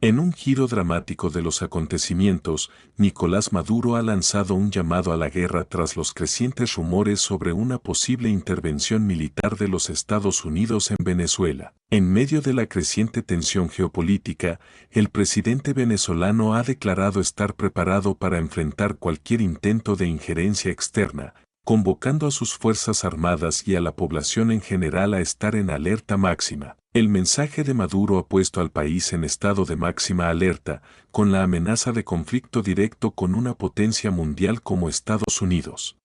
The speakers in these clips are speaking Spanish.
En un giro dramático de los acontecimientos, Nicolás Maduro ha lanzado un llamado a la guerra tras los crecientes rumores sobre una posible intervención militar de los Estados Unidos en Venezuela. En medio de la creciente tensión geopolítica, el presidente venezolano ha declarado estar preparado para enfrentar cualquier intento de injerencia externa, convocando a sus Fuerzas Armadas y a la población en general a estar en alerta máxima. El mensaje de Maduro ha puesto al país en estado de máxima alerta, con la amenaza de conflicto directo con una potencia mundial como Estados Unidos.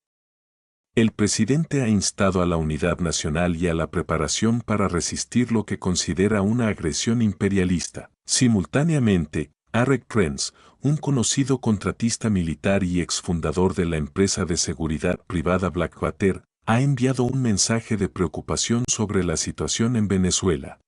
El presidente ha instado a la unidad nacional y a la preparación para resistir lo que considera una agresión imperialista. Simultáneamente, Arek Prince, un conocido contratista militar y exfundador de la empresa de seguridad privada Blackwater, ha enviado un mensaje de preocupación sobre la situación en Venezuela.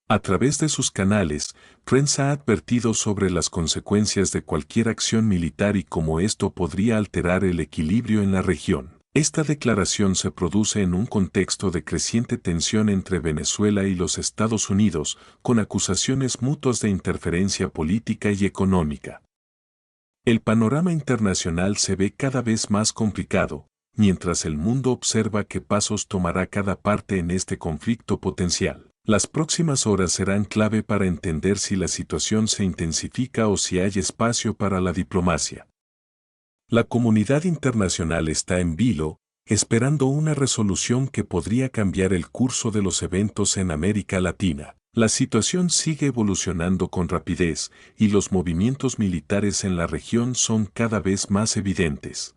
A través de sus canales, Prince ha advertido sobre las consecuencias de cualquier acción militar y cómo esto podría alterar el equilibrio en la región. Esta declaración se produce en un contexto de creciente tensión entre Venezuela y los Estados Unidos, con acusaciones mutuas de interferencia política y económica. El panorama internacional se ve cada vez más complicado, mientras el mundo observa qué pasos tomará cada parte en este conflicto potencial. Las próximas horas serán clave para entender si la situación se intensifica o si hay espacio para la diplomacia. La comunidad internacional está en vilo, esperando una resolución que podría cambiar el curso de los eventos en América Latina. La situación sigue evolucionando con rapidez y los movimientos militares en la región son cada vez más evidentes.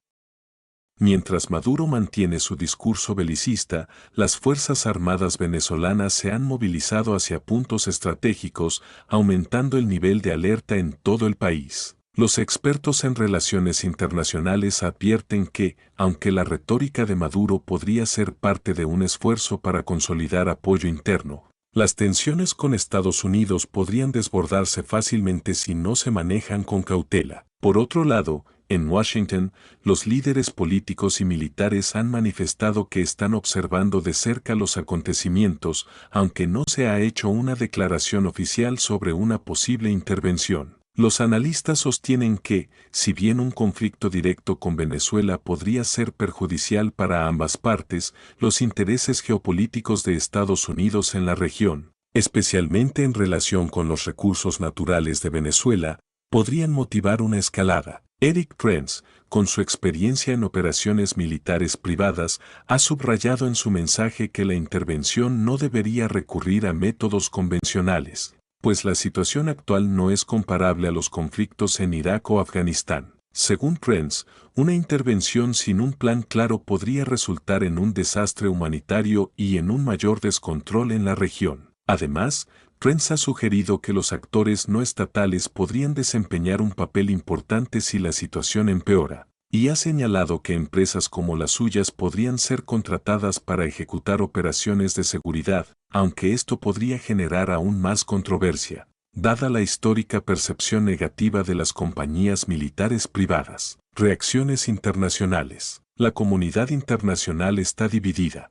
Mientras Maduro mantiene su discurso belicista, las Fuerzas Armadas venezolanas se han movilizado hacia puntos estratégicos, aumentando el nivel de alerta en todo el país. Los expertos en relaciones internacionales advierten que, aunque la retórica de Maduro podría ser parte de un esfuerzo para consolidar apoyo interno, las tensiones con Estados Unidos podrían desbordarse fácilmente si no se manejan con cautela. Por otro lado, en Washington, los líderes políticos y militares han manifestado que están observando de cerca los acontecimientos, aunque no se ha hecho una declaración oficial sobre una posible intervención. Los analistas sostienen que, si bien un conflicto directo con Venezuela podría ser perjudicial para ambas partes, los intereses geopolíticos de Estados Unidos en la región, especialmente en relación con los recursos naturales de Venezuela, podrían motivar una escalada. Eric Prince, con su experiencia en operaciones militares privadas, ha subrayado en su mensaje que la intervención no debería recurrir a métodos convencionales, pues la situación actual no es comparable a los conflictos en Irak o Afganistán. Según Prince, una intervención sin un plan claro podría resultar en un desastre humanitario y en un mayor descontrol en la región. Además, Prince ha sugerido que los actores no estatales podrían desempeñar un papel importante si la situación empeora, y ha señalado que empresas como las suyas podrían ser contratadas para ejecutar operaciones de seguridad, aunque esto podría generar aún más controversia, dada la histórica percepción negativa de las compañías militares privadas. Reacciones internacionales. La comunidad internacional está dividida.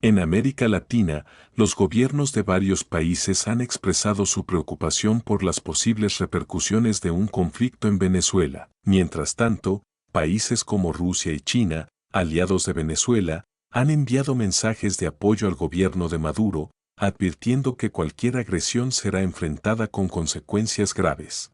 En América Latina, los gobiernos de varios países han expresado su preocupación por las posibles repercusiones de un conflicto en Venezuela. Mientras tanto, países como Rusia y China, aliados de Venezuela, han enviado mensajes de apoyo al gobierno de Maduro, advirtiendo que cualquier agresión será enfrentada con consecuencias graves.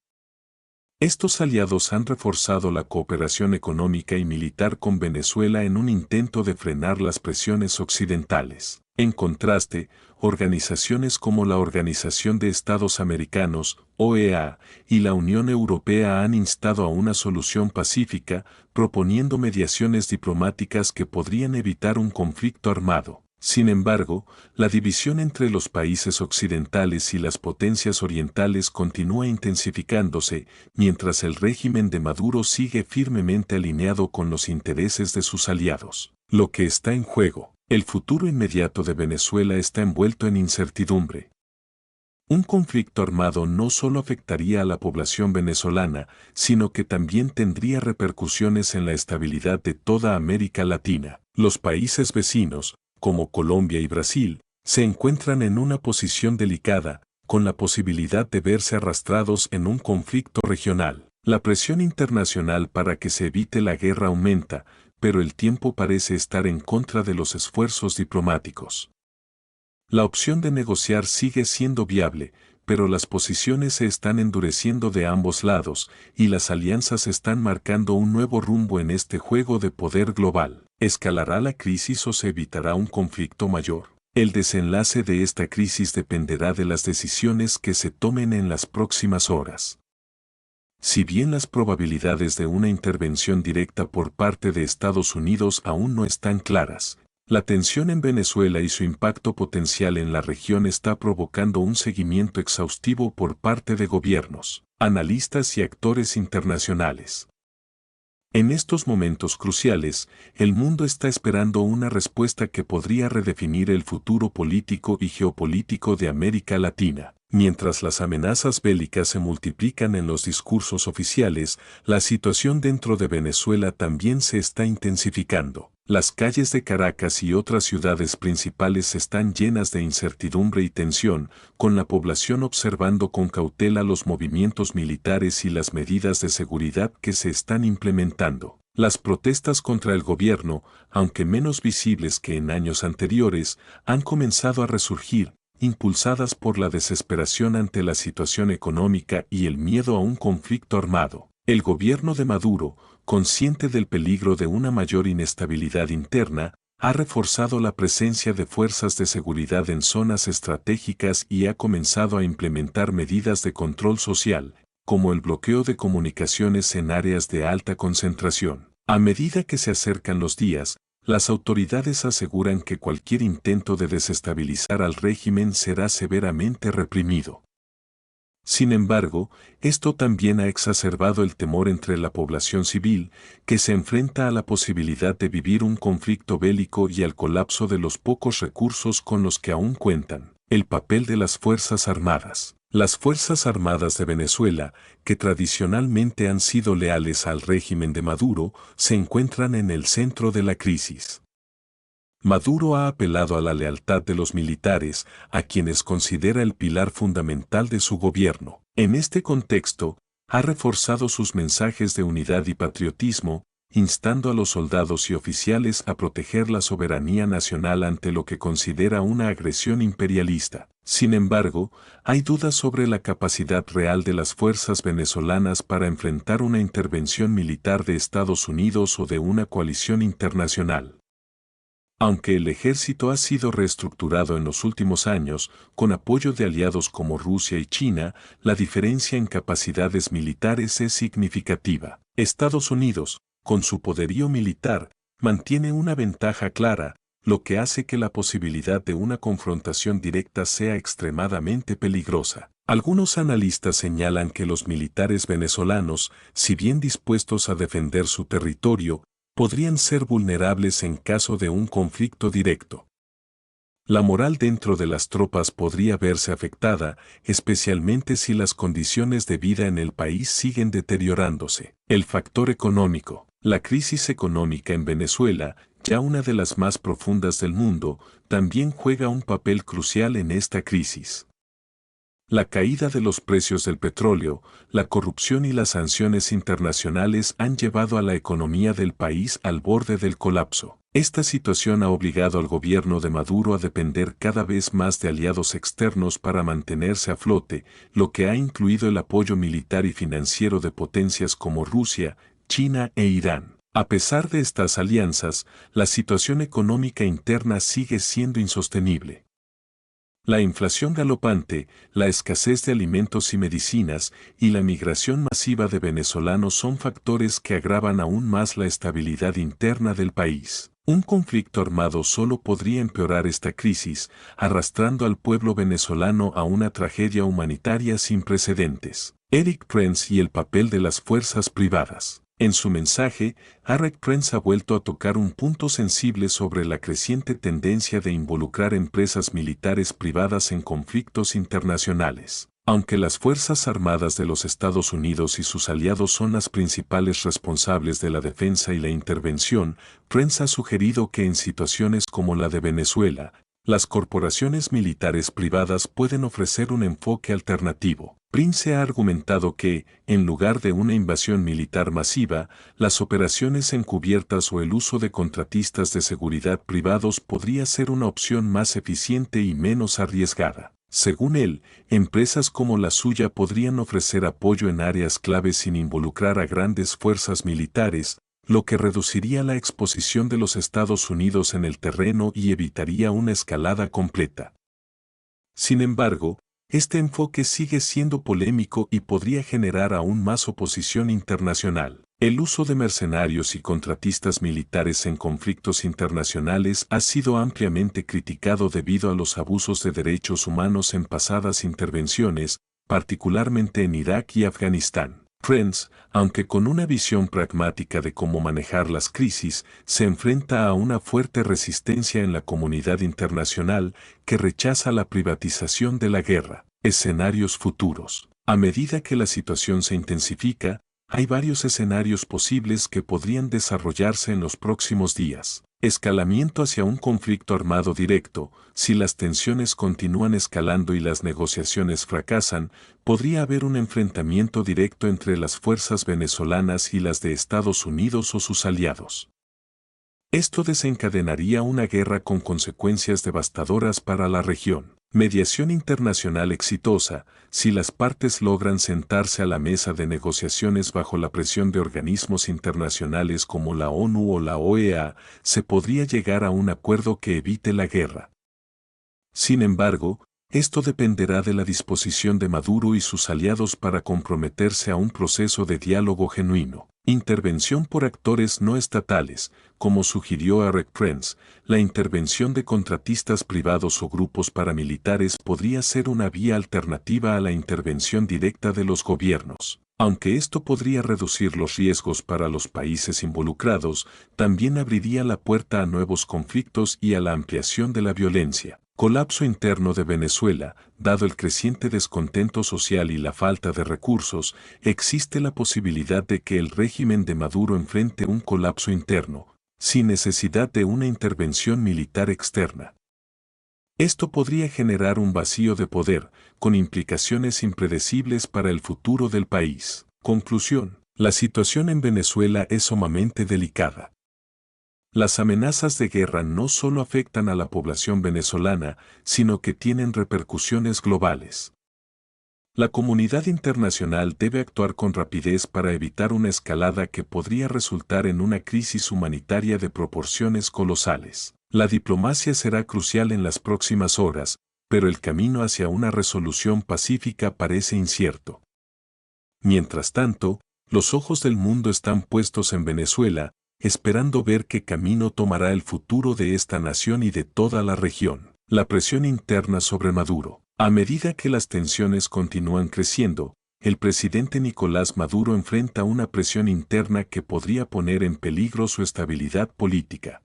Estos aliados han reforzado la cooperación económica y militar con Venezuela en un intento de frenar las presiones occidentales. En contraste, organizaciones como la Organización de Estados Americanos, OEA, y la Unión Europea han instado a una solución pacífica, proponiendo mediaciones diplomáticas que podrían evitar un conflicto armado. Sin embargo, la división entre los países occidentales y las potencias orientales continúa intensificándose, mientras el régimen de Maduro sigue firmemente alineado con los intereses de sus aliados. Lo que está en juego. El futuro inmediato de Venezuela está envuelto en incertidumbre. Un conflicto armado no solo afectaría a la población venezolana, sino que también tendría repercusiones en la estabilidad de toda América Latina. Los países vecinos, como Colombia y Brasil, se encuentran en una posición delicada, con la posibilidad de verse arrastrados en un conflicto regional. La presión internacional para que se evite la guerra aumenta, pero el tiempo parece estar en contra de los esfuerzos diplomáticos. La opción de negociar sigue siendo viable, pero las posiciones se están endureciendo de ambos lados, y las alianzas están marcando un nuevo rumbo en este juego de poder global. ¿Escalará la crisis o se evitará un conflicto mayor? El desenlace de esta crisis dependerá de las decisiones que se tomen en las próximas horas. Si bien las probabilidades de una intervención directa por parte de Estados Unidos aún no están claras, la tensión en Venezuela y su impacto potencial en la región está provocando un seguimiento exhaustivo por parte de gobiernos, analistas y actores internacionales. En estos momentos cruciales, el mundo está esperando una respuesta que podría redefinir el futuro político y geopolítico de América Latina. Mientras las amenazas bélicas se multiplican en los discursos oficiales, la situación dentro de Venezuela también se está intensificando. Las calles de Caracas y otras ciudades principales están llenas de incertidumbre y tensión, con la población observando con cautela los movimientos militares y las medidas de seguridad que se están implementando. Las protestas contra el gobierno, aunque menos visibles que en años anteriores, han comenzado a resurgir, impulsadas por la desesperación ante la situación económica y el miedo a un conflicto armado. El gobierno de Maduro, consciente del peligro de una mayor inestabilidad interna, ha reforzado la presencia de fuerzas de seguridad en zonas estratégicas y ha comenzado a implementar medidas de control social, como el bloqueo de comunicaciones en áreas de alta concentración. A medida que se acercan los días, las autoridades aseguran que cualquier intento de desestabilizar al régimen será severamente reprimido. Sin embargo, esto también ha exacerbado el temor entre la población civil, que se enfrenta a la posibilidad de vivir un conflicto bélico y al colapso de los pocos recursos con los que aún cuentan. El papel de las Fuerzas Armadas. Las Fuerzas Armadas de Venezuela, que tradicionalmente han sido leales al régimen de Maduro, se encuentran en el centro de la crisis. Maduro ha apelado a la lealtad de los militares, a quienes considera el pilar fundamental de su gobierno. En este contexto, ha reforzado sus mensajes de unidad y patriotismo, instando a los soldados y oficiales a proteger la soberanía nacional ante lo que considera una agresión imperialista. Sin embargo, hay dudas sobre la capacidad real de las fuerzas venezolanas para enfrentar una intervención militar de Estados Unidos o de una coalición internacional. Aunque el ejército ha sido reestructurado en los últimos años, con apoyo de aliados como Rusia y China, la diferencia en capacidades militares es significativa. Estados Unidos, con su poderío militar, mantiene una ventaja clara, lo que hace que la posibilidad de una confrontación directa sea extremadamente peligrosa. Algunos analistas señalan que los militares venezolanos, si bien dispuestos a defender su territorio, podrían ser vulnerables en caso de un conflicto directo. La moral dentro de las tropas podría verse afectada, especialmente si las condiciones de vida en el país siguen deteriorándose. El factor económico. La crisis económica en Venezuela, ya una de las más profundas del mundo, también juega un papel crucial en esta crisis. La caída de los precios del petróleo, la corrupción y las sanciones internacionales han llevado a la economía del país al borde del colapso. Esta situación ha obligado al gobierno de Maduro a depender cada vez más de aliados externos para mantenerse a flote, lo que ha incluido el apoyo militar y financiero de potencias como Rusia, China e Irán. A pesar de estas alianzas, la situación económica interna sigue siendo insostenible. La inflación galopante, la escasez de alimentos y medicinas y la migración masiva de venezolanos son factores que agravan aún más la estabilidad interna del país. Un conflicto armado solo podría empeorar esta crisis, arrastrando al pueblo venezolano a una tragedia humanitaria sin precedentes. Erik Prince y el papel de las fuerzas privadas. En su mensaje, Erik Prince ha vuelto a tocar un punto sensible sobre la creciente tendencia de involucrar empresas militares privadas en conflictos internacionales. Aunque las Fuerzas Armadas de los Estados Unidos y sus aliados son las principales responsables de la defensa y la intervención, Prince ha sugerido que en situaciones como la de Venezuela, Las corporaciones militares privadas pueden ofrecer un enfoque alternativo. Prince ha argumentado que, en lugar de una invasión militar masiva, las operaciones encubiertas o el uso de contratistas de seguridad privados podría ser una opción más eficiente y menos arriesgada. Según él, empresas como la suya podrían ofrecer apoyo en áreas clave sin involucrar a grandes fuerzas militares, lo que reduciría la exposición de los Estados Unidos en el terreno y evitaría una escalada completa. Sin embargo, este enfoque sigue siendo polémico y podría generar aún más oposición internacional. El uso de mercenarios y contratistas militares en conflictos internacionales ha sido ampliamente criticado debido a los abusos de derechos humanos en pasadas intervenciones, particularmente en Irak y Afganistán. Prince, aunque con una visión pragmática de cómo manejar las crisis, se enfrenta a una fuerte resistencia en la comunidad internacional que rechaza la privatización de la guerra. Escenarios futuros. A medida que la situación se intensifica, hay varios escenarios posibles que podrían desarrollarse en los próximos días. Escalamiento hacia un conflicto armado directo. Si las tensiones continúan escalando y las negociaciones fracasan, podría haber un enfrentamiento directo entre las fuerzas venezolanas y las de Estados Unidos o sus aliados. Esto desencadenaría una guerra con consecuencias devastadoras para la región. Mediación internacional exitosa. Si las partes logran sentarse a la mesa de negociaciones bajo la presión de organismos internacionales como la ONU o la OEA, se podría llegar a un acuerdo que evite la guerra. Sin embargo, esto dependerá de la disposición de Maduro y sus aliados para comprometerse a un proceso de diálogo genuino. Intervención por actores no estatales. Como sugirió Eric Prince, la intervención de contratistas privados o grupos paramilitares podría ser una vía alternativa a la intervención directa de los gobiernos. Aunque esto podría reducir los riesgos para los países involucrados, también abriría la puerta a nuevos conflictos y a la ampliación de la violencia. Colapso interno de Venezuela. Dado el creciente descontento social y la falta de recursos, existe la posibilidad de que el régimen de Maduro enfrente un colapso interno, sin necesidad de una intervención militar externa. Esto podría generar un vacío de poder, con implicaciones impredecibles para el futuro del país. Conclusión: la situación en Venezuela es sumamente delicada. Las amenazas de guerra no solo afectan a la población venezolana, sino que tienen repercusiones globales. La comunidad internacional debe actuar con rapidez para evitar una escalada que podría resultar en una crisis humanitaria de proporciones colosales. La diplomacia será crucial en las próximas horas, pero el camino hacia una resolución pacífica parece incierto. Mientras tanto, los ojos del mundo están puestos en Venezuela, esperando ver qué camino tomará el futuro de esta nación y de toda la región. La presión interna sobre Maduro. A medida que las tensiones continúan creciendo, el presidente Nicolás Maduro enfrenta una presión interna que podría poner en peligro su estabilidad política.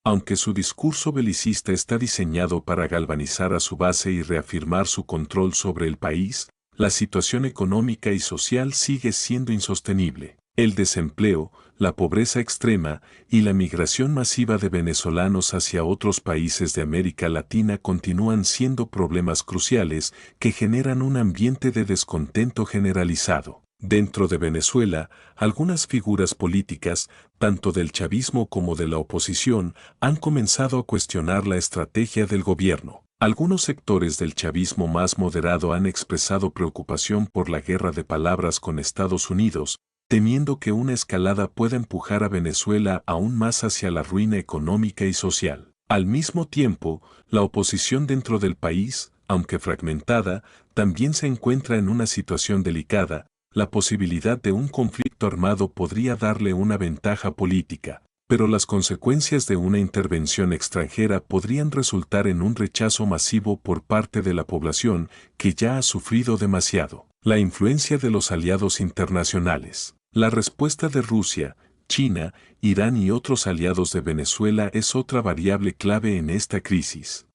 Aunque su discurso belicista está diseñado para galvanizar a su base y reafirmar su control sobre el país, la situación económica y social sigue siendo insostenible. El desempleo, la pobreza extrema y la migración masiva de venezolanos hacia otros países de América Latina continúan siendo problemas cruciales que generan un ambiente de descontento generalizado. Dentro de Venezuela, algunas figuras políticas, tanto del chavismo como de la oposición, han comenzado a cuestionar la estrategia del gobierno. Algunos sectores del chavismo más moderado han expresado preocupación por la guerra de palabras con Estados Unidos, temiendo que una escalada pueda empujar a Venezuela aún más hacia la ruina económica y social. Al mismo tiempo, la oposición dentro del país, aunque fragmentada, también se encuentra en una situación delicada. La posibilidad de un conflicto armado podría darle una ventaja política, pero las consecuencias de una intervención extranjera podrían resultar en un rechazo masivo por parte de la población que ya ha sufrido demasiado. La influencia de los aliados internacionales. La respuesta de Rusia, China, Irán y otros aliados de Venezuela es otra variable clave en esta crisis.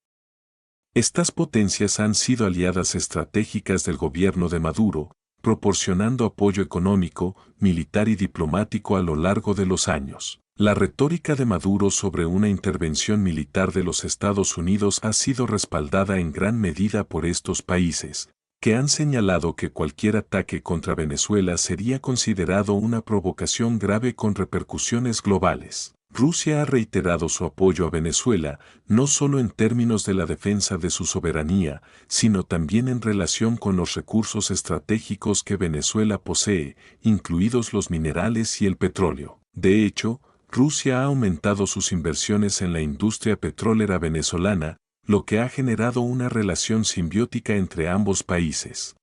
Estas potencias han sido aliadas estratégicas del gobierno de Maduro, proporcionando apoyo económico, militar y diplomático a lo largo de los años. La retórica de Maduro sobre una intervención militar de los Estados Unidos ha sido respaldada en gran medida por estos países, que han señalado que cualquier ataque contra Venezuela sería considerado una provocación grave con repercusiones globales. Rusia ha reiterado su apoyo a Venezuela, no solo en términos de la defensa de su soberanía, sino también en relación con los recursos estratégicos que Venezuela posee, incluidos los minerales y el petróleo. De hecho, Rusia ha aumentado sus inversiones en la industria petrolera venezolana, lo que ha generado una relación simbiótica entre ambos países.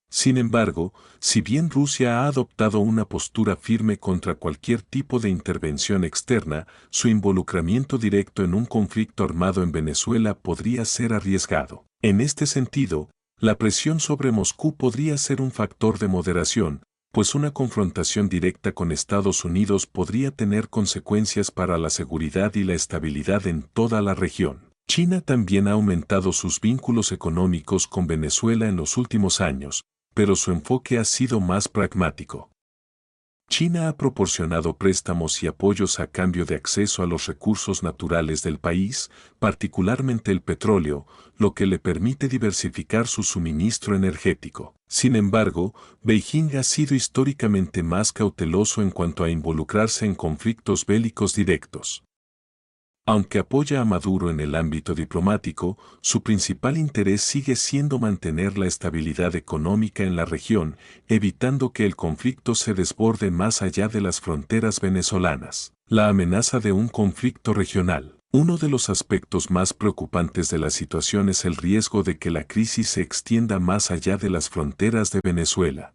Sin embargo, si bien Rusia ha adoptado una postura firme contra cualquier tipo de intervención externa, su involucramiento directo en un conflicto armado en Venezuela podría ser arriesgado. En este sentido, la presión sobre Moscú podría ser un factor de moderación, pues una confrontación directa con Estados Unidos podría tener consecuencias para la seguridad y la estabilidad en toda la región. China también ha aumentado sus vínculos económicos con Venezuela en los últimos años, pero su enfoque ha sido más pragmático. China ha proporcionado préstamos y apoyos a cambio de acceso a los recursos naturales del país, particularmente el petróleo, lo que le permite diversificar su suministro energético. Sin embargo, Beijing ha sido históricamente más cauteloso en cuanto a involucrarse en conflictos bélicos directos. Aunque apoya a Maduro en el ámbito diplomático, su principal interés sigue siendo mantener la estabilidad económica en la región, evitando que el conflicto se desborde más allá de las fronteras venezolanas. La amenaza de un conflicto regional. Uno de los aspectos más preocupantes de la situación es el riesgo de que la crisis se extienda más allá de las fronteras de Venezuela.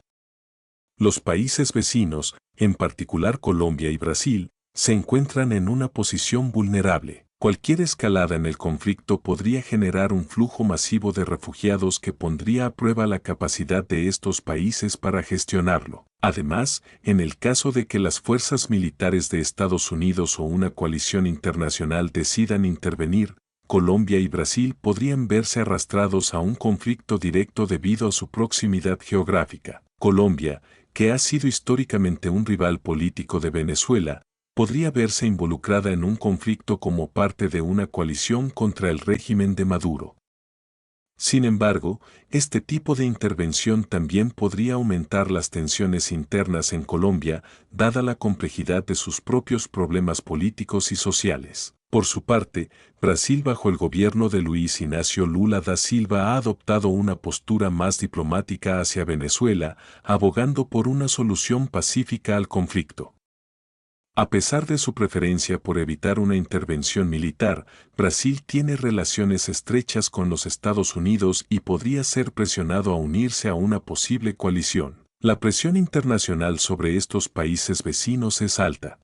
Los países vecinos, en particular Colombia y Brasil, se encuentran en una posición vulnerable. Cualquier escalada en el conflicto podría generar un flujo masivo de refugiados que pondría a prueba la capacidad de estos países para gestionarlo. Además, en el caso de que las fuerzas militares de Estados Unidos o una coalición internacional decidan intervenir, Colombia y Brasil podrían verse arrastrados a un conflicto directo debido a su proximidad geográfica. Colombia, que ha sido históricamente un rival político de Venezuela, podría verse involucrada en un conflicto como parte de una coalición contra el régimen de Maduro. Sin embargo, este tipo de intervención también podría aumentar las tensiones internas en Colombia, dada la complejidad de sus propios problemas políticos y sociales. Por su parte, Brasil bajo el gobierno de Luiz Inácio Lula da Silva ha adoptado una postura más diplomática hacia Venezuela, abogando por una solución pacífica al conflicto. A pesar de su preferencia por evitar una intervención militar, Brasil tiene relaciones estrechas con los Estados Unidos y podría ser presionado a unirse a una posible coalición. La presión internacional sobre estos países vecinos es alta.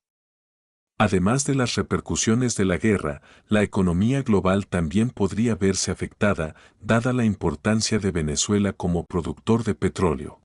Además de las repercusiones de la guerra, la economía global también podría verse afectada, dada la importancia de Venezuela como productor de petróleo.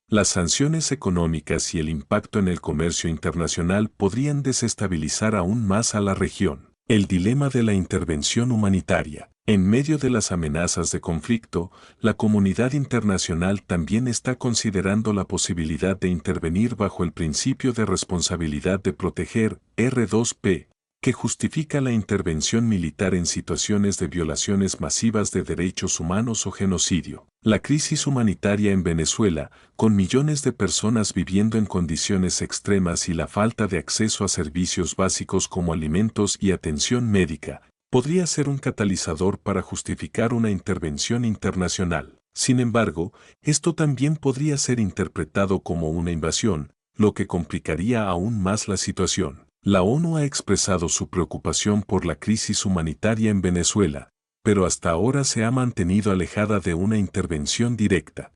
Las sanciones económicas y el impacto en el comercio internacional podrían desestabilizar aún más a la región. El dilema de la intervención humanitaria. En medio de las amenazas de conflicto, la comunidad internacional también está considerando la posibilidad de intervenir bajo el principio de responsabilidad de proteger, R2P, que justifica la intervención militar en situaciones de violaciones masivas de derechos humanos o genocidio. La crisis humanitaria en Venezuela, con millones de personas viviendo en condiciones extremas y la falta de acceso a servicios básicos como alimentos y atención médica, podría ser un catalizador para justificar una intervención internacional. Sin embargo, esto también podría ser interpretado como una invasión, lo que complicaría aún más la situación. La ONU ha expresado su preocupación por la crisis humanitaria en Venezuela, pero hasta ahora se ha mantenido alejada de una intervención directa.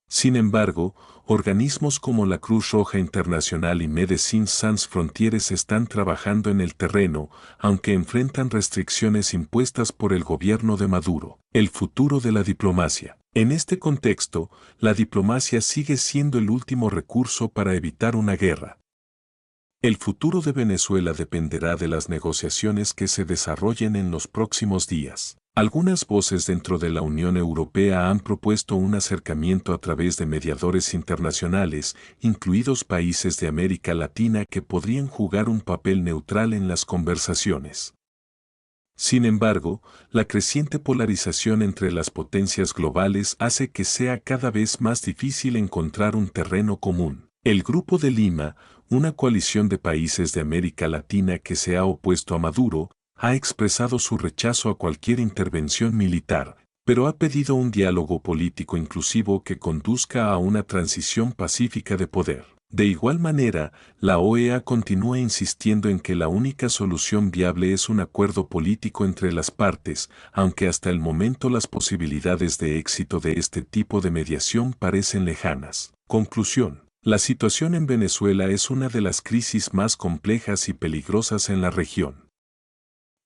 Sin embargo, organismos como la Cruz Roja Internacional y Médecins Sans Frontières están trabajando en el terreno, aunque enfrentan restricciones impuestas por el gobierno de Maduro. El futuro de la diplomacia. En este contexto, la diplomacia sigue siendo el último recurso para evitar una guerra. El futuro de Venezuela dependerá de las negociaciones que se desarrollen en los próximos días. Algunas voces dentro de la Unión Europea han propuesto un acercamiento a través de mediadores internacionales, incluidos países de América Latina que podrían jugar un papel neutral en las conversaciones. Sin embargo, la creciente polarización entre las potencias globales hace que sea cada vez más difícil encontrar un terreno común. El Grupo de Lima, una coalición de países de América Latina que se ha opuesto a Maduro, ha expresado su rechazo a cualquier intervención militar, pero ha pedido un diálogo político inclusivo que conduzca a una transición pacífica de poder. De igual manera, la OEA continúa insistiendo en que la única solución viable es un acuerdo político entre las partes, aunque hasta el momento las posibilidades de éxito de este tipo de mediación parecen lejanas. Conclusión. La situación en Venezuela es una de las crisis más complejas y peligrosas en la región.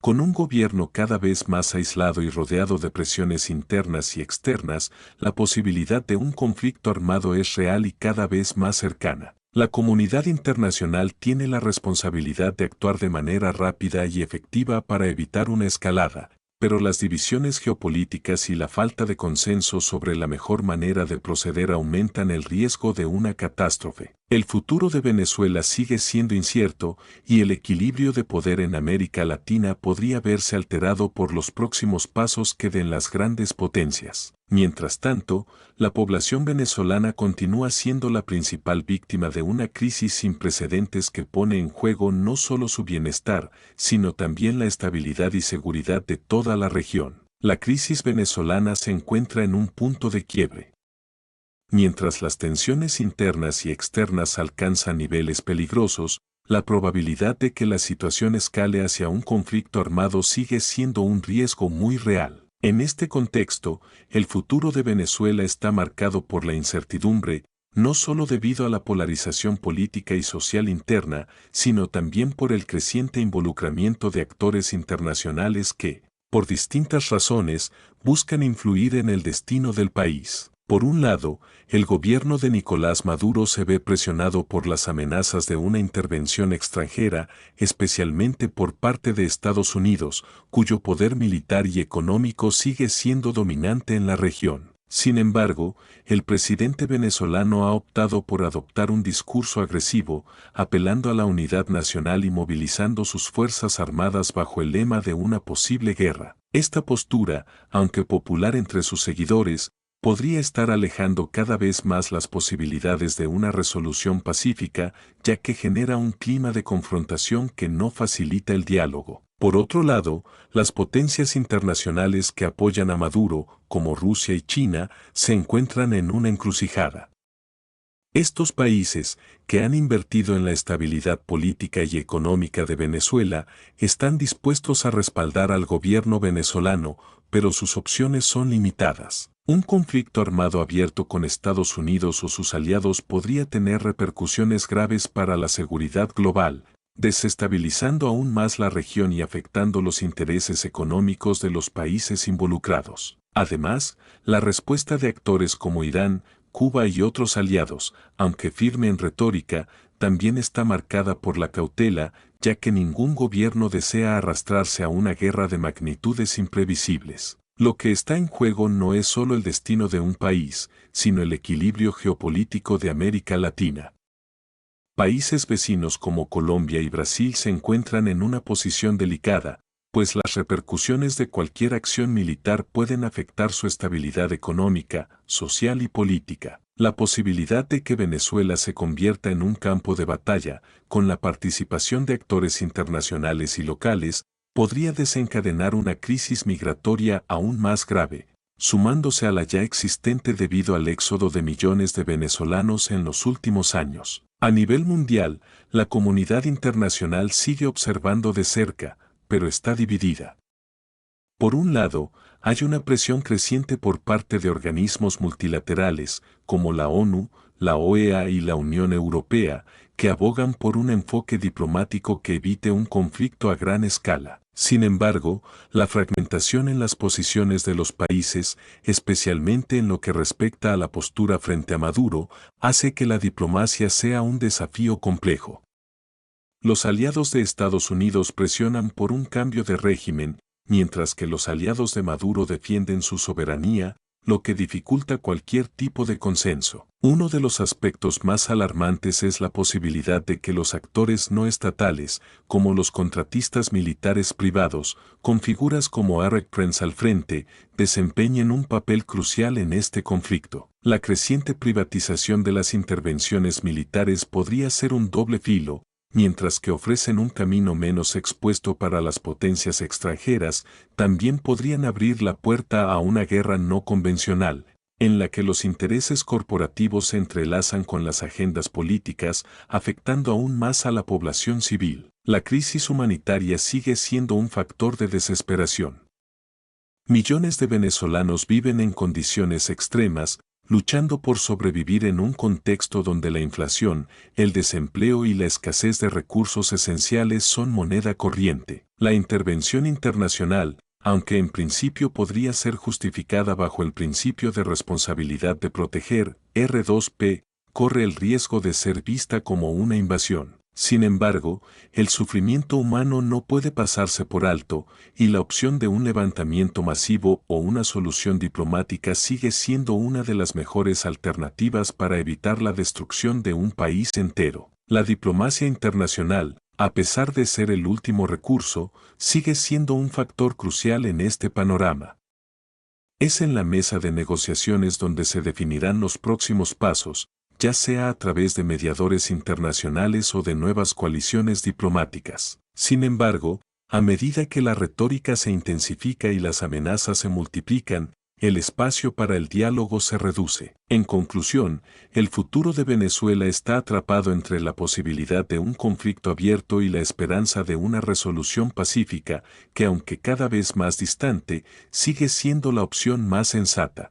Con un gobierno cada vez más aislado y rodeado de presiones internas y externas, la posibilidad de un conflicto armado es real y cada vez más cercana. La comunidad internacional tiene la responsabilidad de actuar de manera rápida y efectiva para evitar una escalada, pero las divisiones geopolíticas y la falta de consenso sobre la mejor manera de proceder aumentan el riesgo de una catástrofe. El futuro de Venezuela sigue siendo incierto y el equilibrio de poder en América Latina podría verse alterado por los próximos pasos que den las grandes potencias. Mientras tanto, la población venezolana continúa siendo la principal víctima de una crisis sin precedentes que pone en juego no solo su bienestar, sino también la estabilidad y seguridad de toda la región. La crisis venezolana se encuentra en un punto de quiebre. Mientras las tensiones internas y externas alcanzan niveles peligrosos, la probabilidad de que la situación escale hacia un conflicto armado sigue siendo un riesgo muy real. En este contexto, el futuro de Venezuela está marcado por la incertidumbre, no solo debido a la polarización política y social interna, sino también por el creciente involucramiento de actores internacionales que, por distintas razones, buscan influir en el destino del país. Por un lado, el gobierno de Nicolás Maduro se ve presionado por las amenazas de una intervención extranjera, especialmente por parte de Estados Unidos, cuyo poder militar y económico sigue siendo dominante en la región. Sin embargo, el presidente venezolano ha optado por adoptar un discurso agresivo, apelando a la unidad nacional y movilizando sus fuerzas armadas bajo el lema de una posible guerra. Esta postura, aunque popular entre sus seguidores, podría estar alejando cada vez más las posibilidades de una resolución pacífica, ya que genera un clima de confrontación que no facilita el diálogo. Por otro lado, las potencias internacionales que apoyan a Maduro, como Rusia y China, se encuentran en una encrucijada. Estos países, que han invertido en la estabilidad política y económica de Venezuela, están dispuestos a respaldar al gobierno venezolano, pero sus opciones son limitadas. Un conflicto armado abierto con Estados Unidos o sus aliados podría tener repercusiones graves para la seguridad global, desestabilizando aún más la región y afectando los intereses económicos de los países involucrados. Además, la respuesta de actores como Irán, Cuba y otros aliados, aunque firme en retórica, también está marcada por la cautela, ya que ningún gobierno desea arrastrarse a una guerra de magnitudes imprevisibles. Lo que está en juego no es solo el destino de un país, sino el equilibrio geopolítico de América Latina. Países vecinos como Colombia y Brasil se encuentran en una posición delicada, pues las repercusiones de cualquier acción militar pueden afectar su estabilidad económica, social y política. La posibilidad de que Venezuela se convierta en un campo de batalla, con la participación de actores internacionales y locales, podría desencadenar una crisis migratoria aún más grave, sumándose a la ya existente debido al éxodo de millones de venezolanos en los últimos años. A nivel mundial, la comunidad internacional sigue observando de cerca, pero está dividida. Por un lado, hay una presión creciente por parte de organismos multilaterales, como la ONU, la OEA y la Unión Europea, que abogan por un enfoque diplomático que evite un conflicto a gran escala. Sin embargo, la fragmentación en las posiciones de los países, especialmente en lo que respecta a la postura frente a Maduro, hace que la diplomacia sea un desafío complejo. Los aliados de Estados Unidos presionan por un cambio de régimen, mientras que los aliados de Maduro defienden su soberanía, lo que dificulta cualquier tipo de consenso. Uno de los aspectos más alarmantes es la posibilidad de que los actores no estatales, como los contratistas militares privados, con figuras como Eric Prince al frente, desempeñen un papel crucial en este conflicto. La creciente privatización de las intervenciones militares podría ser un doble filo, mientras que ofrecen un camino menos expuesto para las potencias extranjeras, también podrían abrir la puerta a una guerra no convencional, en la que los intereses corporativos se entrelazan con las agendas políticas, afectando aún más a la población civil. La crisis humanitaria sigue siendo un factor de desesperación. Millones de venezolanos viven en condiciones extremas, luchando por sobrevivir en un contexto donde la inflación, el desempleo y la escasez de recursos esenciales son moneda corriente. La intervención internacional, aunque en principio podría ser justificada bajo el principio de responsabilidad de proteger, R2P, corre el riesgo de ser vista como una invasión. Sin embargo, el sufrimiento humano no puede pasarse por alto, y la opción de un levantamiento masivo o una solución diplomática sigue siendo una de las mejores alternativas para evitar la destrucción de un país entero. La diplomacia internacional, a pesar de ser el último recurso, sigue siendo un factor crucial en este panorama. Es en la mesa de negociaciones donde se definirán los próximos pasos, ya sea a través de mediadores internacionales o de nuevas coaliciones diplomáticas. Sin embargo, a medida que la retórica se intensifica y las amenazas se multiplican, el espacio para el diálogo se reduce. En conclusión, el futuro de Venezuela está atrapado entre la posibilidad de un conflicto abierto y la esperanza de una resolución pacífica, que aunque cada vez más distante, sigue siendo la opción más sensata.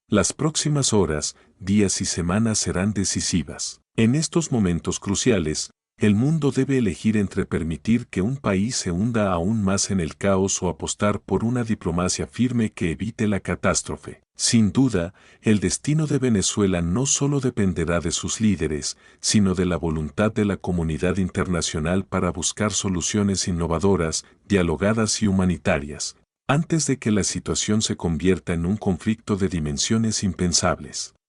Las próximas horas, días y semanas serán decisivas. En estos momentos cruciales, el mundo debe elegir entre permitir que un país se hunda aún más en el caos o apostar por una diplomacia firme que evite la catástrofe. Sin duda, el destino de Venezuela no solo dependerá de sus líderes, sino de la voluntad de la comunidad internacional para buscar soluciones innovadoras, dialogadas y humanitarias, antes de que la situación se convierta en un conflicto de dimensiones impensables.